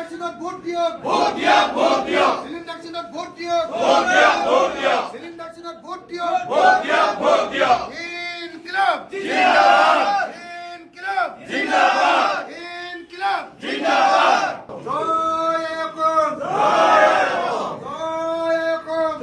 Cylinder সিনক vote দিও, vote দিও, vote দিও, সিলিন্ডার সিনক ভোট দিও, ভোট দিও, ভোট দিও, সিলিন্ডার সিনক ভোট দিও, ভোট দিও, ভোট দিও। ইনকিলাব জিন্দাবাদ, ইনকিলাব জিন্দাবাদ, ইনকিলাব জিন্দাবাদ। জয় একম জয় একম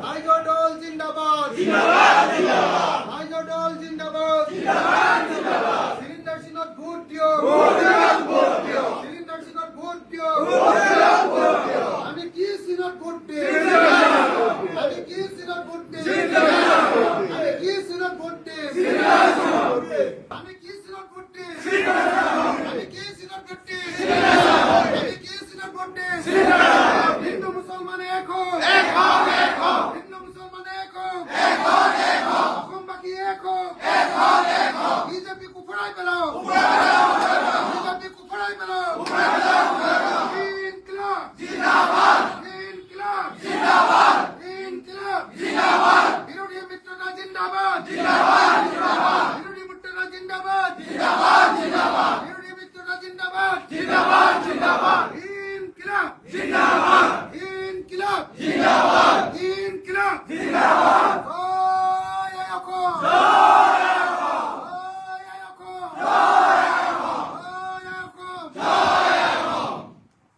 টাইগার দল জিন্দাবাদ জিন্দাবাদ, জিন্দাবাদ, টাইগার দল জিন্দাবাদ জিন্দাবাদ, জিন্দাবাদ। সিলিন্ডার সিনক ভোট দিও, ভোট দিও, ভোট দিও, সিলিন্ডার সিনক ভোট দিও। ভোট দিও, ভোট দিও। আমি কি সিনক ভোট দিই, আমি কি সিনক ভোট দিই, আমি কি সিনক ভোট দিই, আমি কি সিনক ভোট দিই, আমি কি সিনক ভোট দিই, আমি কি সিনক ভোট দিই। হিন্দু মুসলমান এক হও, হিন্দু মুসলমান এক হও, অসমবাসী এক হও, বিজেপি কুফরাই পেলাও, বিজেপি কুফরাই পেলাও। ইনকিলাব জিন্দাবাদ, ইনকিলাব জিন্দাবাদ, ইনকিলাব জিন্দাবাদ, বিরোধী মিত্রতা জিন্দাবাদ, জিন্দাবাদ, জিন্দাবাদ, বিরোধী মিত্রতা জিন্দাবাদ, জিন্দাবাদ, জিন্দাবাদ, বিরোধী মিত্রতা জিন্দাবাদ। জিন্দাবাদ, জিন্দাবাদ, ইনকিলাব জিন্দাবাদ, ইনকিলাব জিন্দাবাদ, ইনকিলাব জিন্দাবাদ। জয় একম জয় একম জয় জয় একম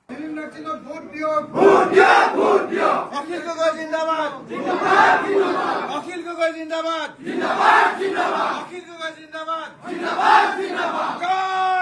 সিলিন্ডার সিনক ভোট দিও, ভোট দিও, ভোট দিও। অখিল গগৈ জিন্দাবাদ, জিন্দাবাদ, জিন্দাবাদ, অখিল গগৈ জিন্দাবাদ, জিন্দাবাদ, জিন্দাবাদ, অখিল গগৈ জিন্দাবাদ। জিন্দাবাদ, জিন্দাবাদ। জয়